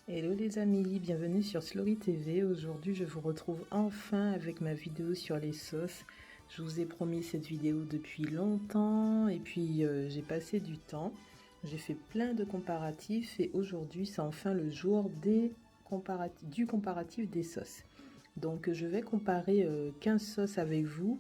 Hello les amis, bienvenue sur Slowy TV. Aujourd'hui je vous retrouve enfin avec ma vidéo sur les sauces. Je vous ai promis cette vidéo depuis longtemps et puis j'ai passé du temps. J'ai fait plein de comparatifs et aujourd'hui c'est enfin le jour du comparatif des sauces. Donc je vais comparer 15 sauces avec vous.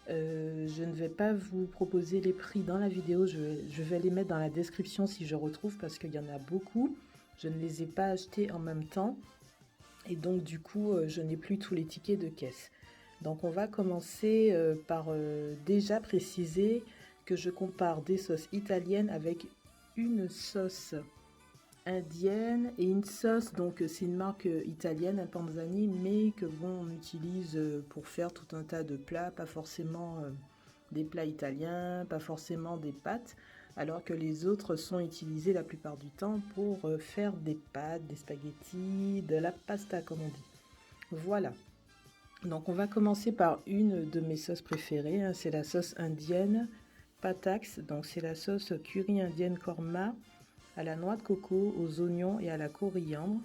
Je ne vais pas vous proposer les prix dans la vidéo, je vais les mettre dans la description si je retrouve parce qu'il y en a beaucoup. Je ne les ai pas achetés en même temps et donc du coup je n'ai plus tous les tickets de caisse. Donc on va commencer par déjà préciser que je compare des sauces italiennes avec une sauce indienne et une sauce, donc c'est une marque italienne, un Panzani, mais que bon on utilise pour faire tout un tas de plats, pas forcément des plats italiens, pas forcément des pâtes, alors que les autres sont utilisés la plupart du temps pour faire des pâtes, des spaghettis, de la pasta comme on dit. Voilà, donc on va commencer par une de mes sauces préférées, hein, c'est la sauce indienne Patax, donc c'est la sauce curry indienne korma à la noix de coco, aux oignons et à la coriandre.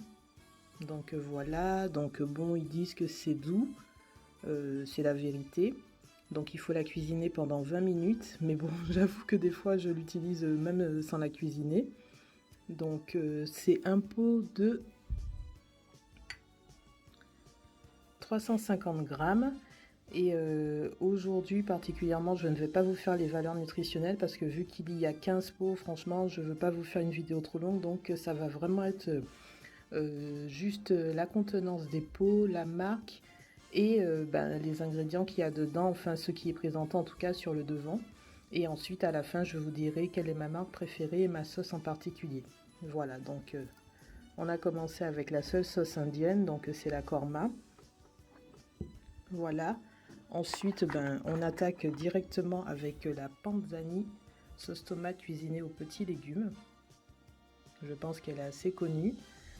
Donc voilà, donc bon, ils disent que c'est doux, c'est la vérité. Donc il faut la cuisiner pendant 20 minutes, mais bon, j'avoue que des fois je l'utilise même sans la cuisiner. Donc c'est un pot de 350 grammes. Et aujourd'hui particulièrement, je ne vais pas vous faire les valeurs nutritionnelles parce que vu qu'il y a 15 pots, franchement, je ne veux pas vous faire une vidéo trop longue. Donc ça va vraiment être juste la contenance des pots, la marque et les ingrédients qu'il y a dedans, enfin ce qui est présenté en tout cas sur le devant. Et ensuite à la fin je vous dirai quelle est ma marque préférée et ma sauce en particulier. Voilà, donc on a commencé avec la seule sauce indienne, donc c'est la korma. Voilà. Ensuite on attaque directement avec la panzani, sauce tomate cuisinée aux petits légumes. Je pense qu'elle est assez connue.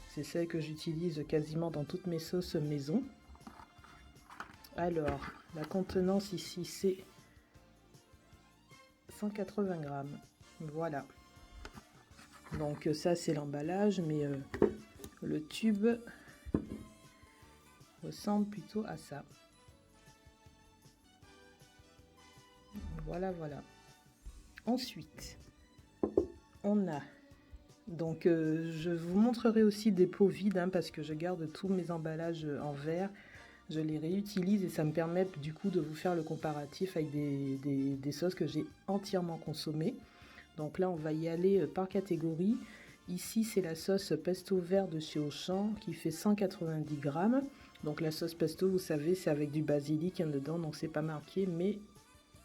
C'est celle que j'utilise quasiment dans toutes mes sauces maison. Alors, la contenance ici, c'est 180 grammes. Voilà. Donc ça, c'est l'emballage, mais le tube ressemble plutôt à ça. Voilà, voilà. Ensuite, on a... Donc, je vous montrerai aussi des pots vides, hein, parce que je garde tous mes emballages en verre. Je les réutilise et ça me permet du coup de vous faire le comparatif avec des sauces que j'ai entièrement consommées. Donc là, on va y aller par catégorie. Ici, c'est la sauce pesto vert de chez Auchan qui fait 190 grammes. Donc la sauce pesto, vous savez, c'est avec du basilic dedans, donc c'est pas marqué, mais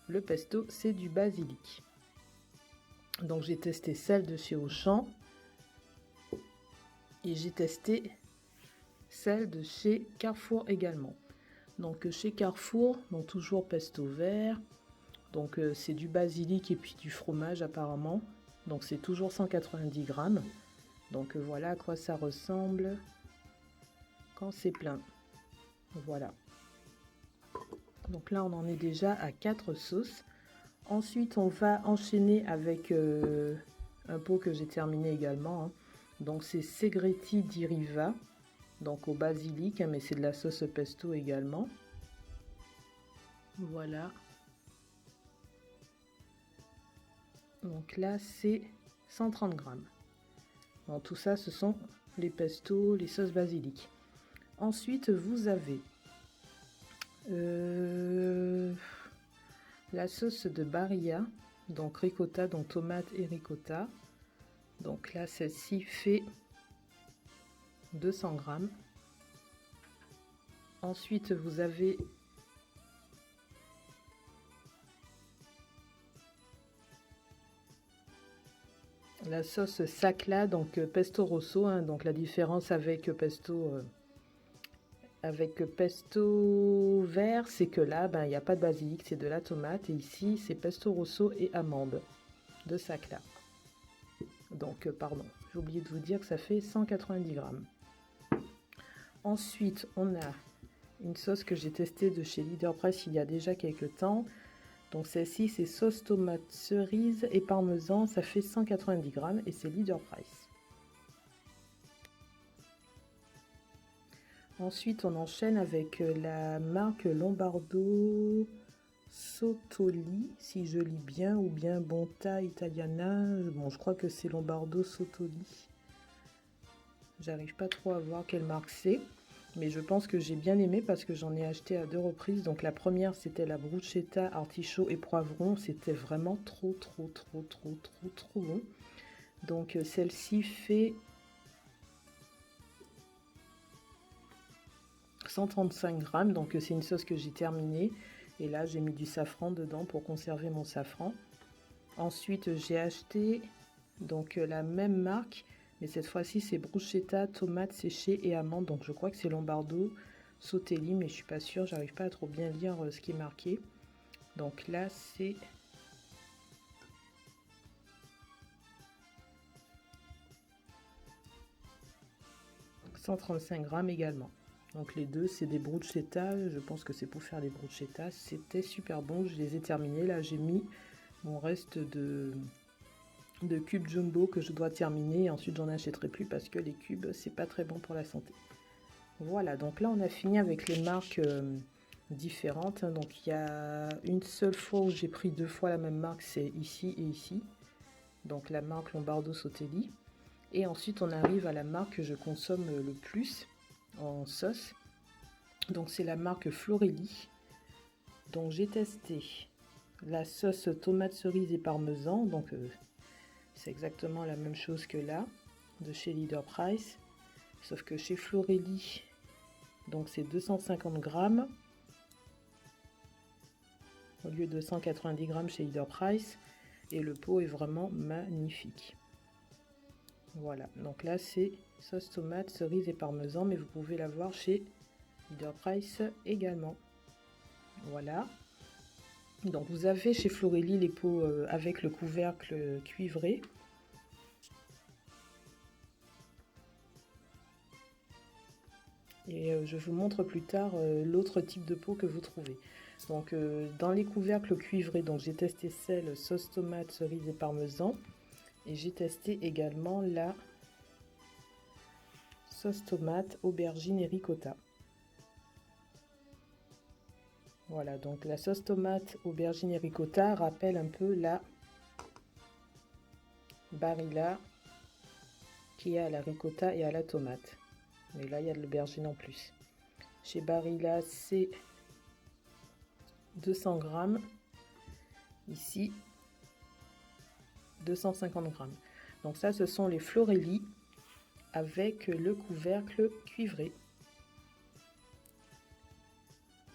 le pesto, c'est du basilic. Donc j'ai testé celle de chez Auchan et j'ai testé celle de chez Carrefour également. Donc chez Carrefour, donc toujours pesto vert. Donc c'est du basilic et puis du fromage apparemment. Donc c'est toujours 190 grammes. Donc voilà à quoi ça ressemble quand c'est plein. Voilà. Donc là on en est déjà à 4 sauces. Ensuite on va enchaîner avec un pot que j'ai terminé également, hein. Donc c'est Segretti di Riva. Donc au basilic, hein, mais c'est de la sauce pesto également. Voilà. Donc là c'est 130 grammes. Bon, tout ça ce sont les pestos, les sauces basilic. Ensuite vous avez la sauce de Barilla, donc ricotta, donc tomate et ricotta. Donc là celle-ci fait 200 grammes. Ensuite vous avez la sauce Sacla, donc pesto rosso, hein, donc la différence avec pesto vert, c'est que là il n'y a pas de basilic, c'est de la tomate, et ici c'est pesto rosso et amande de Sacla. Donc pardon, j'ai oublié de vous dire que ça fait 190 grammes. Ensuite on a une sauce que j'ai testée de chez Leader Price il y a déjà quelques temps. Donc celle-ci c'est sauce tomate cerise et parmesan, ça fait 190 grammes et c'est Leader Price. Ensuite, on enchaîne avec la marque Lombardo Sotoli, si je lis bien, ou bien Bonta Italiana. Bon, je crois que c'est Lombardo Sotoli. J'arrive pas trop à voir quelle marque c'est, mais je pense que j'ai bien aimé parce que j'en ai acheté à 2 reprises. Donc la première, c'était la bruschetta artichaut et poivron. C'était vraiment trop bon. Donc celle-ci fait 135 grammes, donc c'est une sauce que j'ai terminée. Et là, j'ai mis du safran dedans pour conserver mon safran. Ensuite, j'ai acheté donc la même marque, mais cette fois-ci, c'est bruschetta, tomates séchées et amandes. Donc je crois que c'est Lombardo Soteli, mais je suis pas sûre, j'arrive pas à trop bien lire ce qui est marqué. Donc là, c'est 135 grammes également. Donc les deux, c'est des bruschetta. Je pense que c'est pour faire des bruschetta. C'était super bon. Je les ai terminés. Là, j'ai mis mon reste de cubes jumbo que je dois terminer. Et ensuite, j'en achèterai plus parce que les cubes, c'est pas très bon pour la santé. Voilà. Donc là, on a fini avec les marques différentes. Donc il y a une seule fois où j'ai pris 2 fois la même marque. C'est ici et ici. Donc la marque Lombardo Soteli. Et ensuite, on arrive à la marque que je consomme le plus en sauce. Donc c'est la marque Florelli. Donc j'ai testé la sauce tomate cerise et parmesan. Donc c'est exactement la même chose que là, de chez Leader Price. Sauf que chez Florelli, donc c'est 250 grammes au lieu de 190 grammes chez Leader Price. Et le pot est vraiment magnifique. Voilà, donc là c'est sauce tomate, cerise et parmesan, mais vous pouvez l'avoir chez Leader Price également. Voilà. Donc vous avez chez Florelli les pots avec le couvercle cuivré. Et je vous montre plus tard l'autre type de pot que vous trouvez. Donc dans les couvercles cuivrés, donc j'ai testé celle sauce tomate, cerise et parmesan. Et j'ai testé également la sauce tomate, aubergine et ricotta. Voilà, donc la sauce tomate, aubergine et ricotta rappelle un peu la Barilla qui est à la ricotta et à la tomate. Mais là, il y a de l'aubergine en plus. Chez Barilla, c'est 200 grammes. Ici, 250 grammes. Donc ça, ce sont les Florelli avec le couvercle cuivré.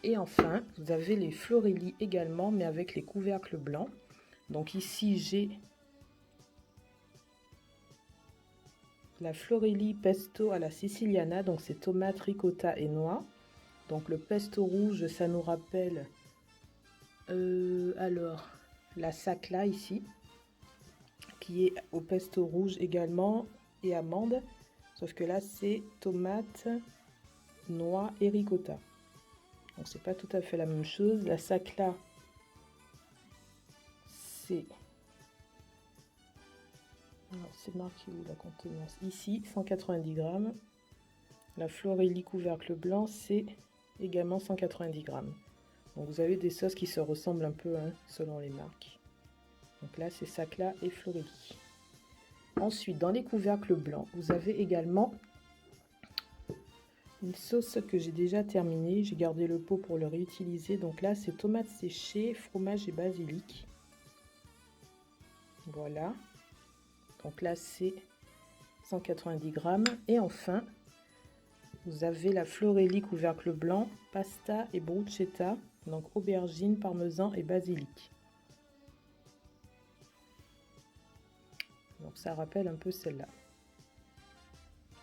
Et enfin, vous avez les Florelli également, mais avec les couvercles blancs. Donc ici, j'ai la Florelli pesto à la siciliana, donc c'est tomate, ricotta et noix. Donc le pesto rouge, ça nous rappelle alors la sacla ici, qui est au pesto rouge également et amande. Sauf que là, c'est tomate, noix et ricotta. Donc c'est pas tout à fait la même chose. La sacla, c'est... Alors c'est marqué où la contenance? Ici, 190 grammes. La Florelli couvercle blanc, c'est également 190 grammes. Donc vous avez des sauces qui se ressemblent un peu hein, selon les marques. Donc là, c'est sacla et Florelli. Ensuite, dans les couvercles blancs, vous avez également une sauce que j'ai déjà terminée. J'ai gardé le pot pour le réutiliser. Donc là, c'est tomates séchées, fromage et basilic. Voilà. Donc là, c'est 190 grammes. Et enfin, vous avez la Florelli couvercle blanc, pasta et bruschetta. Donc aubergine, parmesan et basilic. Donc ça rappelle un peu celle-là.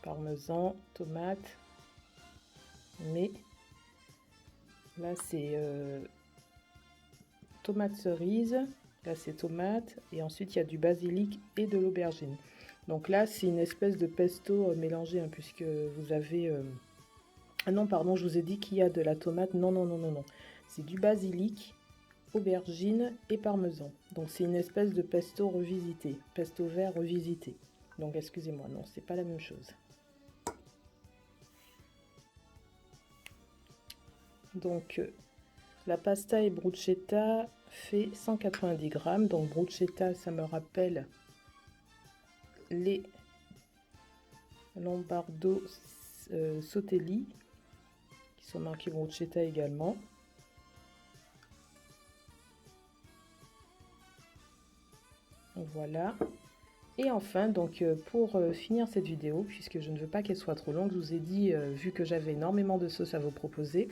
Parmesan, tomate. Mais là, c'est tomate cerise. Là, c'est tomate. Et ensuite, il y a du basilic et de l'aubergine. Donc là, c'est une espèce de pesto mélangé, hein, puisque vous avez... Ah non, pardon, je vous ai dit qu'il y a de la tomate. Non, non, non, non, non. C'est du basilic, aubergine et parmesan. Donc c'est une espèce de pesto revisité. Pesto vert revisité. Donc excusez-moi, non, c'est pas la même chose. Donc la pasta et bruschetta fait 190 grammes. Donc bruschetta, ça me rappelle les Lombardo Sotelli qui sont marqués bruschetta également. Voilà. Et enfin, donc pour finir cette vidéo, puisque je ne veux pas qu'elle soit trop longue, je vous ai dit, vu que j'avais énormément de sauces à vous proposer,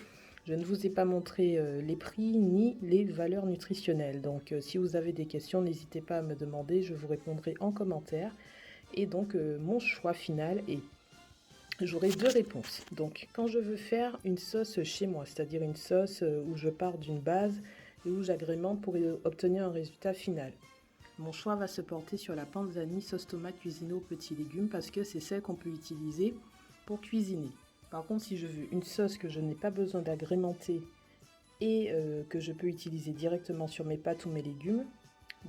je ne vous ai pas montré les prix ni les valeurs nutritionnelles. Donc si vous avez des questions, n'hésitez pas à me demander, je vous répondrai en commentaire. Et donc mon choix final est, j'aurai deux réponses. Donc quand je veux faire une sauce chez moi, c'est-à-dire une sauce où je pars d'une base et où j'agrémente pour obtenir un résultat final. Mon choix va se porter sur la panzani sauce tomate cuisinée aux petits légumes parce que c'est celle qu'on peut utiliser pour cuisiner. Par contre, si je veux une sauce que je n'ai pas besoin d'agrémenter et que je peux utiliser directement sur mes pâtes ou mes légumes,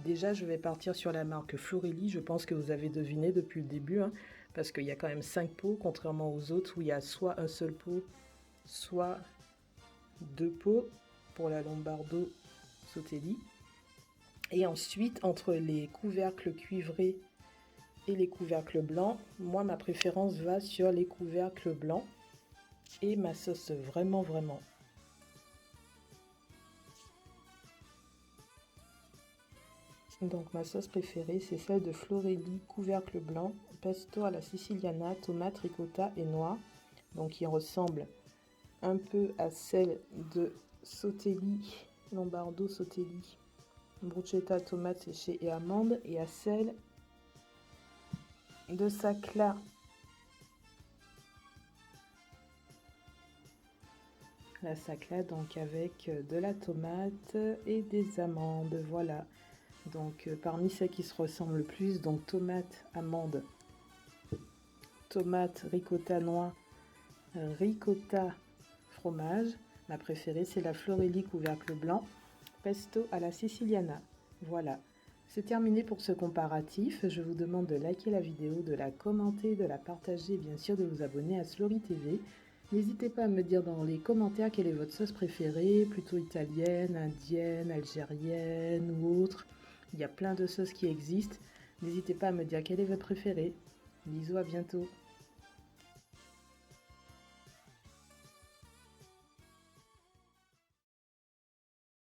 déjà je vais partir sur la marque Florelli. Je pense que vous avez deviné depuis le début, hein, parce qu'il y a quand même 5 pots, contrairement aux autres où il y a soit un seul pot, soit 2 pots pour la Lombardo Sotelli. Et ensuite, entre les couvercles cuivrés et les couvercles blancs, moi, ma préférence va sur les couvercles blancs. Et ma sauce vraiment. Donc, ma sauce préférée, c'est celle de Florelli, couvercle blanc, pesto à la siciliana, tomate, ricotta et noix. Donc, qui ressemble un peu à celle de Sotelli, Lombardo Sotelli, bruschetta, tomates séchées et amandes, et à celle de Sacla, la Sacla, donc avec de la tomate et des amandes. Voilà, donc parmi celles qui se ressemblent le plus, donc tomate, amande, tomate, ricotta, noix, ricotta, fromage. Ma préférée, c'est la Florelli couvercle blanc, pesto à la siciliana. Voilà, c'est terminé pour ce comparatif. Je vous demande de liker la vidéo, de la commenter, de la partager et bien sûr de vous abonner à Slory TV. N'hésitez pas à me dire dans les commentaires quelle est votre sauce préférée, plutôt italienne, indienne, algérienne ou autre. Il y a plein de sauces qui existent. N'hésitez pas à me dire quelle est votre préférée. Bisous, à bientôt.